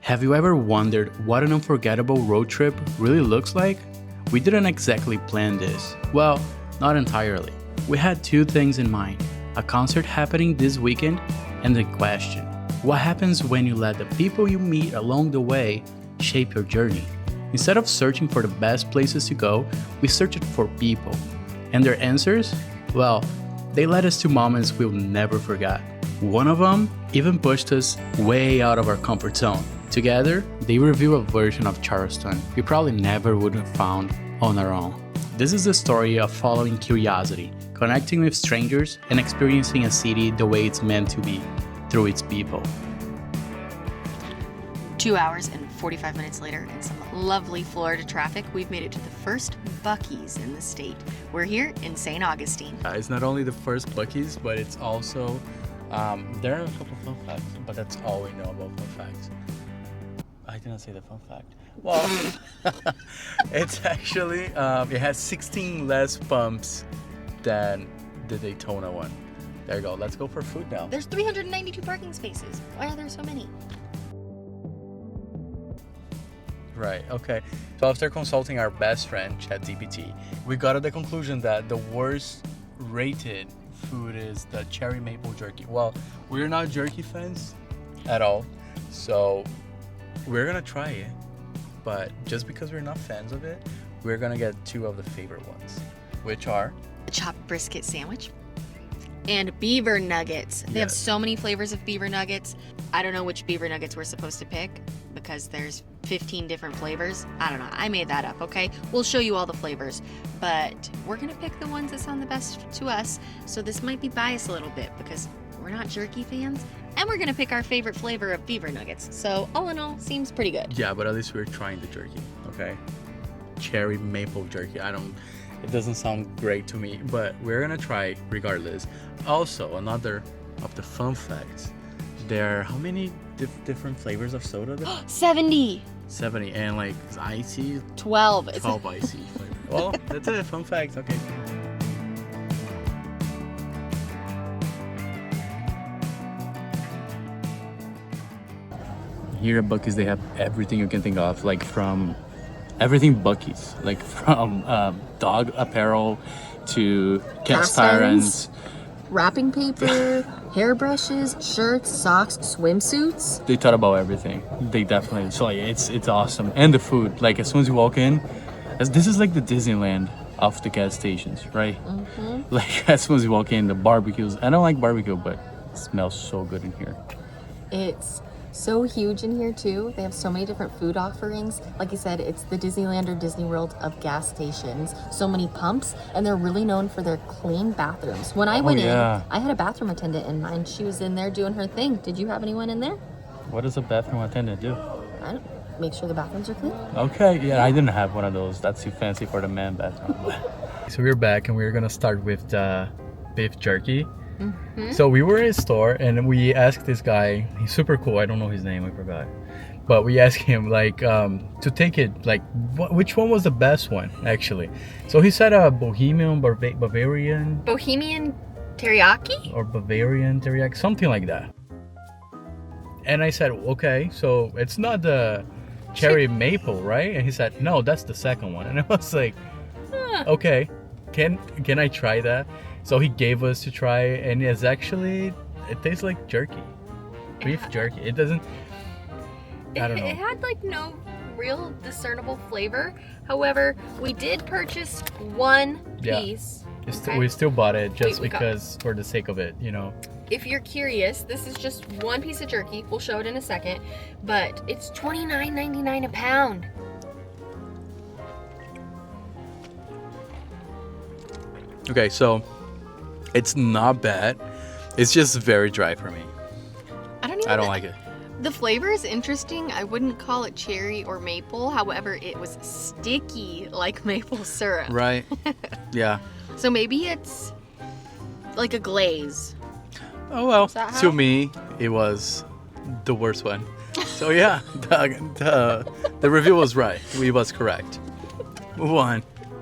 Have you ever wondered what an unforgettable road trip really looks like? We didn't exactly plan this. Well, not entirely. We had two things in mind: a concert happening this weekend and the question: what happens when you let the people you meet along the way shape your journey? Instead of searching for the best places to go, we searched for people. And their answers? Well, they led us to moments we'll never forget. One of them even pushed us way out of our comfort zone. Together, they reveal a version of Charleston we probably never would have found on our own. This is the story of following curiosity, connecting with strangers, and experiencing a city the way it's meant to be, through its people. 2 hours and 45 minutes later, in some lovely Florida traffic, we've made it to the first Buc-ee's in the state. We're here in St. Augustine. It's not only the first Buc-ee's, but it's also, there are a couple fun facts, but that's all we know about fun facts. I didn't say the fun fact. Well, it's actually, it has 16 less bumps than the Daytona one. There you go. Let's go for food now. There's 392 parking spaces. Why are there so many? Right, okay. So after consulting our best friend, ChatGPT, we got to the conclusion that the worst rated food is the cherry maple jerky. Well, we're not jerky fans at all, so we're gonna try it. But just because we're not fans of it, we're gonna get two of the favorite ones, which are A chopped brisket sandwich and beaver nuggets. They have so many flavors of beaver nuggets. I don't know which beaver nuggets we're supposed to pick because there's 15 different flavors. I don't know. I made that up, okay? We'll show you all the flavors, but we're gonna pick the ones that sound the best to us. So this might be biased a little bit because we're not jerky fans, and we're gonna pick our favorite flavor of beaver nuggets. So all in all, seems pretty good. Yeah, but at least we're trying the jerky, okay? Cherry maple jerky. It doesn't sound great to me, but we're gonna try regardless. Also, another of the fun facts, there are how many different flavors of soda there? 70. 70, and like icy? 12. 12 icy flavor. Well, that's a fun fact, okay. Here at Buc-ee's, they have everything you can think of, like from everything Buc-ee's, like from dog apparel to cast irons, wrapping paper, hairbrushes, shirts, socks, swimsuits. They thought about everything. They definitely. So like, it's awesome, and the food. Like as soon as you walk in, this is like the Disneyland of the gas stations, right? Mm-hmm. Like as soon as you walk in, the barbecues. I don't like barbecue, but it smells so good in here. It's so huge in here too. They have so many different food offerings. Like you said, it's the Disneyland or Disney World of gas stations. So many pumps, and they're really known for their clean bathrooms. When I went in, I had a bathroom attendant in mine. She was in there doing her thing. Did you have anyone in there? What does a bathroom attendant do? I don't make sure the bathrooms are clean. Okay, yeah, I didn't have one of those. That's too fancy for the man bathroom. So we're back, and we're gonna start with the beef jerky. Mm-hmm. So we were in a store and we asked this guy, he's super cool, I don't know his name, I forgot, but we asked him like to take it, like which one was the best one actually. So he said a Bavarian teriyaki or Bavarian teriyaki, something like that. And I said, okay, so it's not the cherry maple, right? And he said, no, that's the second one. And I was like, okay, can I try that? So he gave us to try, and it tastes like jerky, beef jerky. It doesn't, I don't know. It had like no real discernible flavor. However, we did purchase one piece. We still bought it just because for the sake of it, you know. If you're curious, this is just one piece of jerky. We'll show it in a second, but it's $29.99 a pound. Okay, so it's not bad. It's just very dry for me. I don't like it. The flavor is interesting. I wouldn't call it cherry or maple. However, it was sticky like maple syrup. Right. Yeah. So maybe it's like a glaze. Oh well, to me, it was the worst one. So yeah, the review was right. We was correct. Move on.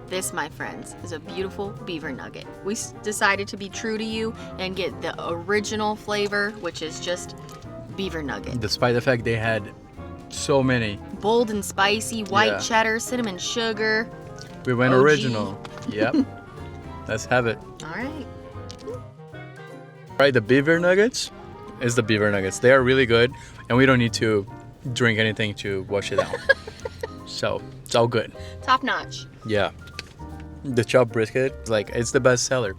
This, my friends, is a beautiful beaver nugget. We decided to be true to you and get the original flavor, which is just beaver nugget. Despite the fact they had So many. Bold and spicy, white Yeah. cheddar, cinnamon sugar. We went OG. original. Yep. Let's have it. All right. Right, the beaver nuggets is the beaver nuggets. They are really good, and we don't need to drink anything to wash it out. So it's all good. Top notch. Yeah. The chopped brisket, like, it's the best seller.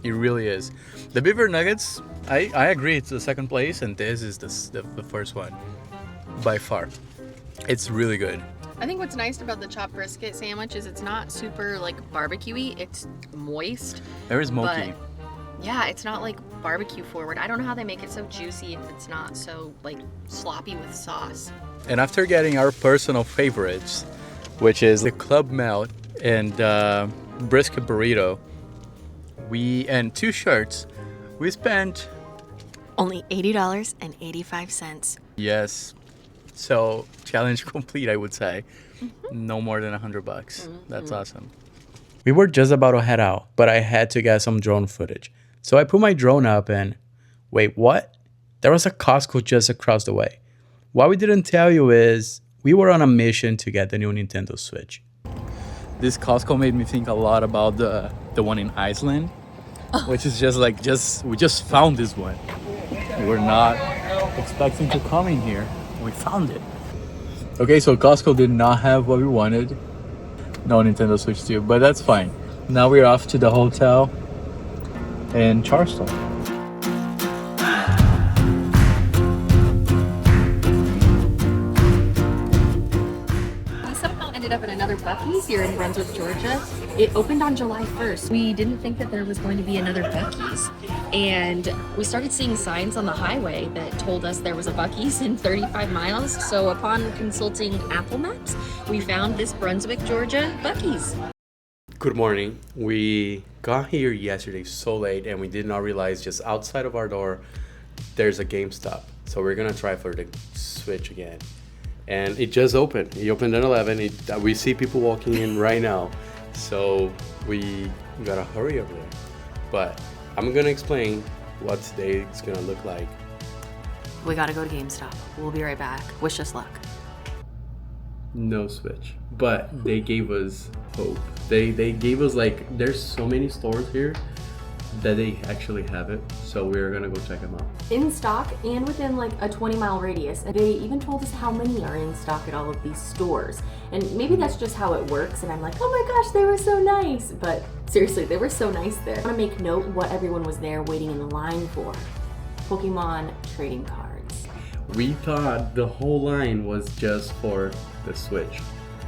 It really is. The beaver nuggets, I agree, it's the second place, and this is the first one by far. It's really good. I think what's nice about the chopped brisket sandwich is it's not super like barbecue-y. It's moist. Very smoky. But yeah, it's not like barbecue forward. I don't know how they make it so juicy if it's not so like sloppy with sauce. And after getting our personal favorites, which is the club melt and brisket burrito, and 2 shirts, we spent Only $80.85. yes. So challenge complete, I would say. No more than $100. That's awesome. We were just about to head out, but I had to get some drone footage. So I put my drone up and wait, what? There was a Costco just across the way. What we didn't tell you is we were on a mission to get the new Nintendo Switch. This Costco made me think a lot about the one in Iceland, which is we just found this one. We were not expecting to come in here. We found it. Okay, so Costco did not have what we wanted. No Nintendo Switch 2, but that's fine. Now we're off to the hotel in Charleston. We somehow ended up at another Buc-ee's here in Brunswick, Georgia. It opened on July 1st. We didn't think that there was going to be another Buc-ee's. And we started seeing signs on the highway that told us there was a Buc-ee's in 35 miles. So upon consulting Apple Maps, we found this Brunswick, Georgia Buc-ee's. Good morning. We got here yesterday so late and we did not realize just outside of our door there's a GameStop. So we're gonna try for the Switch again. And it just opened. It opened at 11. We see people walking in right now. So we gotta hurry over there. But I'm gonna explain what today is gonna look like. We gotta go to GameStop. We'll be right back. Wish us luck. No Switch, but they gave us hope. They gave us, like, there's so many stores here that they actually have it, so we're gonna go check them out. In stock and within like a 20-mile radius. They even told us how many are in stock at all of these stores. And maybe that's just how it works, and I'm like, oh my gosh, they were so nice. But seriously, they were so nice there. I want to make note what everyone was there waiting in the line for. Pokemon trading cards. We thought the whole line was just for the Switch.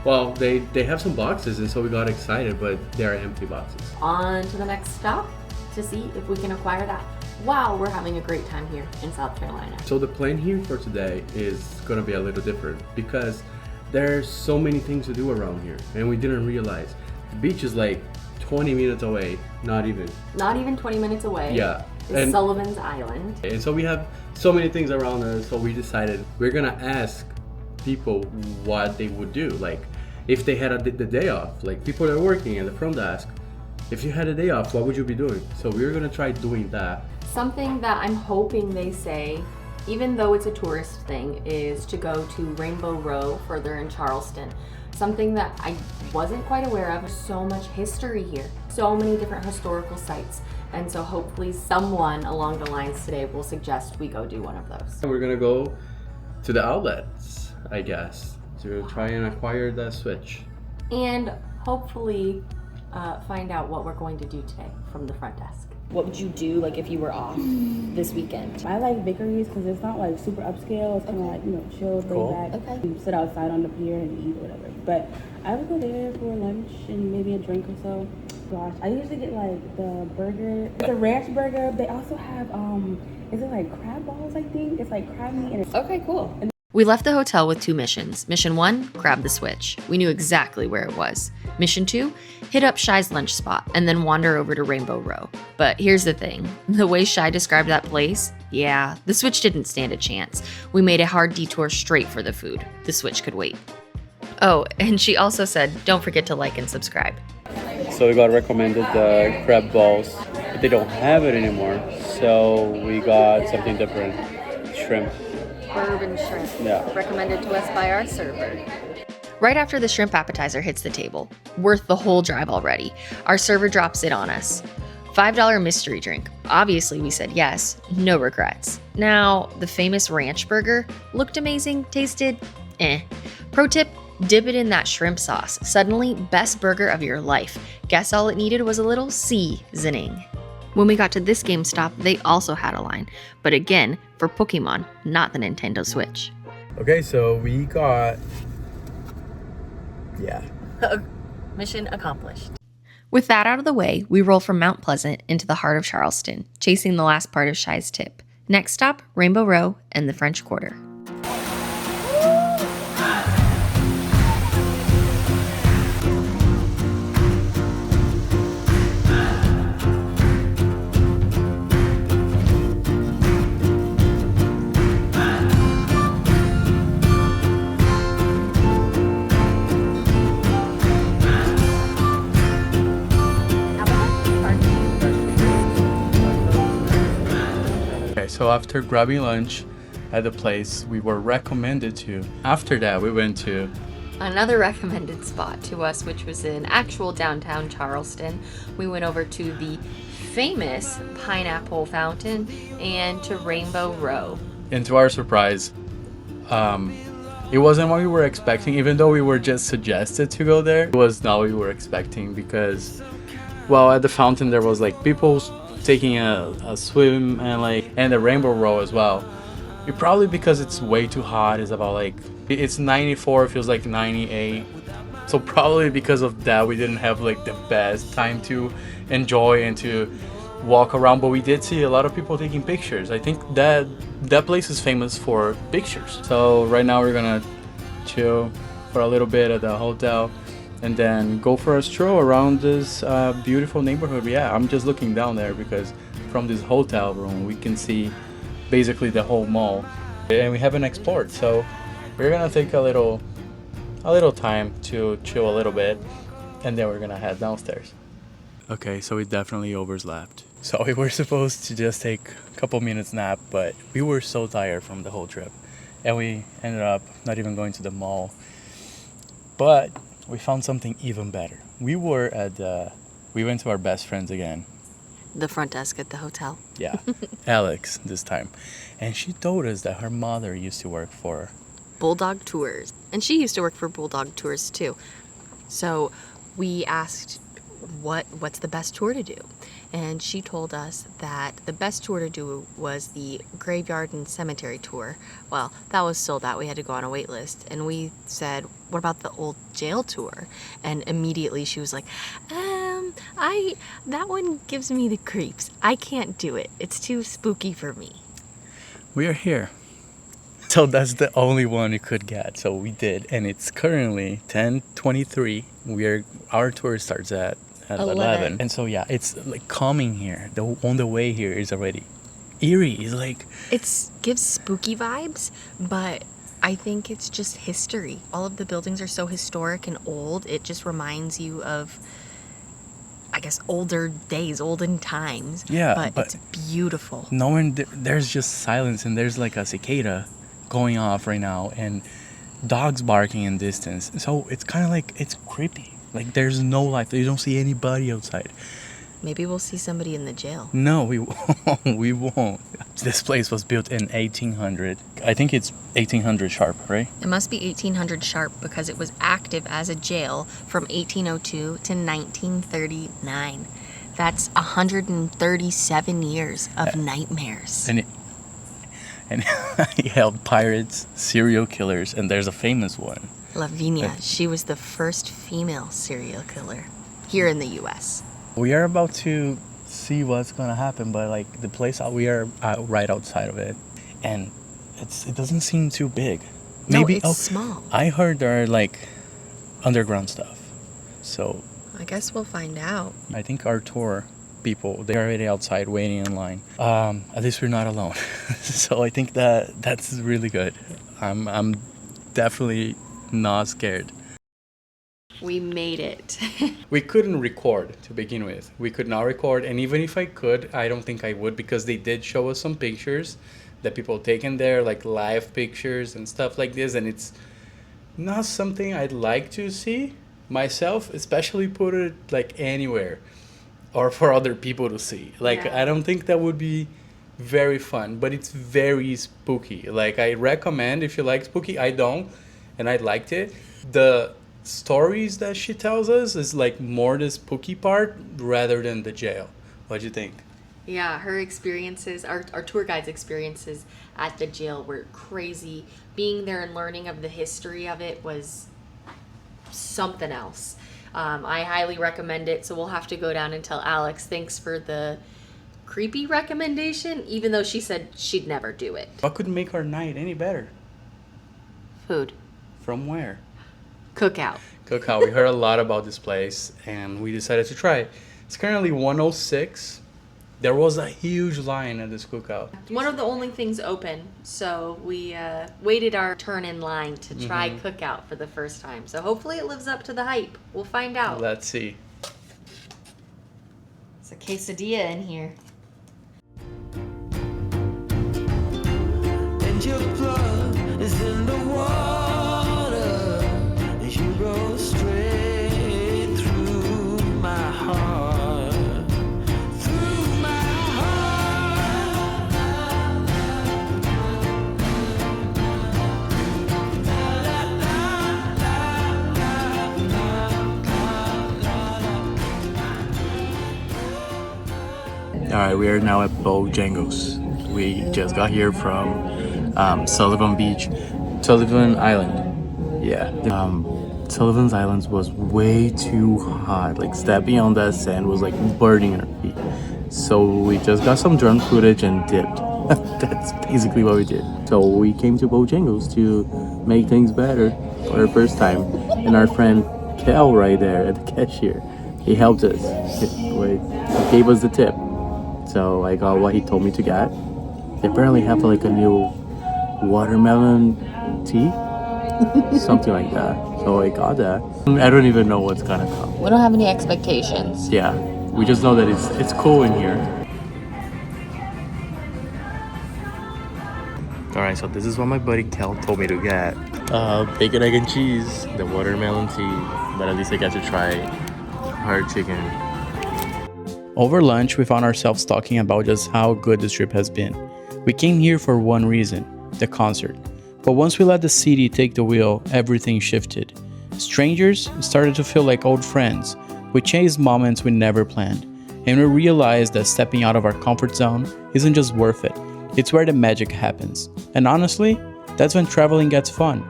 Well, they have some boxes, and so we got excited, but they are empty boxes. On to the next stop to see if we can acquire that. Wow, we're having a great time here in South Carolina. So the plan here for today is gonna be a little different because there's so many things to do around here, and we didn't realize the beach is like 20 minutes away, not even. Not even 20 minutes away. Yeah. Is And- Sullivan's Island. And so we have so many things around us, so we decided we're gonna ask people what they would do. Like, if they had the day off, like people that are working in the front desk, if you had a day off, what would you be doing? So we're gonna try doing that. Something that I'm hoping they say, even though it's a tourist thing, is to go to Rainbow Row further in Charleston. Something that I wasn't quite aware of. There's so much history here, so many different historical sites. And so hopefully someone along the lines today will suggest we go do one of those. And we're gonna go to the outlets, I guess, to try and acquire that Switch. And hopefully find out what we're going to do today from the front desk. What would you do like if you were off this weekend? I like bakeries because it's not like super upscale. It's kind of like, you know, chill, Cool. laid back. Okay. You sit outside on the pier and eat or whatever. But I would go there for lunch and maybe a drink or so. Gosh, I usually get like the burger. It's a ranch burger. They also have is it like crab balls? I think it's like crab meat and it's Okay, cool. We left the hotel with 2 missions. Mission 1, grab the Switch. We knew exactly where it was. Mission 2, hit up Shy's lunch spot and then wander over to Rainbow Row. But here's the thing, the way Shy described that place, yeah, the Switch didn't stand a chance. We made a hard detour straight for the food. The Switch could wait. Oh, and she also said, don't forget to like and subscribe. So we got recommended the crab balls, but they don't have it anymore. So we got something different, shrimp. bourbon shrimp. Yeah. Recommended to us by our server. Right after the shrimp appetizer hits the table, worth the whole drive already, our server drops it on us. $5 mystery drink. Obviously, we said yes, no regrets. Now, the famous ranch burger looked amazing, tasted eh. Pro tip, dip it in that shrimp sauce. Suddenly, best burger of your life. Guess all it needed was a little seasoning. When we got to this GameStop, they also had a line, but again, for Pokemon, not the Nintendo Switch. Okay, so we got... Yeah. Mission accomplished. With that out of the way, we roll from Mount Pleasant into the heart of Charleston, chasing the last part of Shy's tip. Next stop, Rainbow Row and the French Quarter. So after grabbing lunch at the place we were recommended to, after that we went to Another recommended spot to us, which was in actual downtown Charleston. We went over to the famous Pineapple Fountain and to Rainbow Row. and to our surprise, it wasn't what we were expecting. Even though we were just suggested to go there, it was not what we were expecting because, well, at the fountain there was like people taking a swim and the Rainbow Row as well. It probably because it's way too hot. It's about like it's 94, it feels like 98. So probably because of that we didn't have like the best time to enjoy and to walk around, but we did see a lot of people taking pictures. I think that place is famous for pictures. So right now we're gonna chill for a little bit at the hotel and then go for a stroll around this beautiful neighborhood. Yeah, I'm just looking down there because from this hotel room we can see basically the whole mall, and we haven't explored, so we're gonna take a little time to chill a little bit and then we're gonna head downstairs. Okay, so we definitely overslept. So we were supposed to just take a couple minutes nap, but we were so tired from the whole trip and we ended up not even going to the mall. But we found something even better. We went to our best friends again. The front desk at the hotel. Yeah, Alex this time. And she told us that her mother used to work for Bulldog Tours. And she used to work for Bulldog Tours too. So we asked what's the best tour to do? And she told us that the best tour to do was the graveyard and cemetery tour. Well, that was sold out. We had to go on a wait list. And we said, what about the old jail tour? And immediately she was like, that one gives me the creeps. I can't do it. It's too spooky for me. We are here. So that's the only one we could get. So we did, and it's currently 10:23. Our tour starts at 11. And so yeah, it's like calming here. On the way here is already eerie. It's like It gives spooky vibes, but I think it's just history. All of the buildings are so historic and old. It just reminds you of, I guess, older days, olden times. Yeah, but it's beautiful. knowing there's just silence and there's like a cicada going off right now and dogs barking in distance. So it's kind of like it's creepy. Like there's no life. You don't see anybody outside. Maybe we'll see somebody in the jail. No, we won't. We won't. This place was built in 1800. I think it's 1800 sharp, right? It must be 1800 sharp because it was active as a jail from 1802 to 1939. That's 137 years of nightmares. And he held pirates, serial killers, and there's a famous one. Lavinia, she was the first female serial killer here in the U.S. We are about to see what's gonna happen, but like the place we are right outside of it, and it doesn't seem too big. Maybe it's small. I heard there are like underground stuff, so I guess we'll find out. I think our tour people, they're already outside waiting in line. At least we're not alone. So I think that's really good. I'm definitely not scared. We made it. We couldn't record to begin with. We could not record, and even if I could, I don't think I would because they did show us some pictures, that people taking there, like live pictures and stuff like this, and it's not something I'd like to see myself, especially put it like anywhere or for other people to see. Like, Yeah. I don't think that would be very fun, but it's very spooky. Like, I recommend if you like spooky. I don't, and I liked it. The stories that she tells us is like more the spooky part rather than the jail. What'd you think? Yeah, her experiences, our tour guide's experiences at the jail were crazy. Being there and learning of the history of it was something else. I highly recommend it, so we'll have to go down and tell Alex thanks for the creepy recommendation, even though she said she'd never do it. What could make our night any better? Food. From where? Cookout. Cookout. We heard a lot about this place and we decided to try it. It's currently 1:06. There was a huge line at this cookout. One of the only things open, so we waited our turn in line to try Cookout for the first time. So hopefully it lives up to the hype. We'll find out. Let's see. It's a quesadilla in here. And your blood is in the water. You go straight through my heart. Through my heart. Alright, we are now at Bojangles. We just got here from Sullivan Island. Yeah. Sullivan's Island was way too hot. Like, stepping on that sand was like burning our feet. So we just got some drone footage and dipped. That's basically what we did. So we came to Bojangles to make things better for the first time. And our friend Kel right there at the cashier, he helped us. He gave us the tip. So I got what he told me to get. They apparently have like a new watermelon tea, something like that. So I got that. I don't even know what's gonna come. We don't have any expectations. Yeah, we just know that it's cool in here. All right, so this is what my buddy Kel told me to get. Bacon, egg, and cheese, the watermelon tea. But at least I got to try her chicken. Over lunch, we found ourselves talking about just how good this trip has been. We came here for one reason, the concert. But once we let the city take the wheel, everything shifted. Strangers started to feel like old friends. We chased moments we never planned. And we realized that stepping out of our comfort zone isn't just worth it. It's where the magic happens. And honestly, that's when traveling gets fun.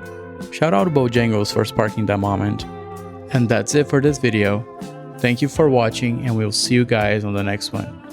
Shout out to Bojangles for sparking that moment. And that's it for this video. Thank you for watching, and we'll see you guys on the next one.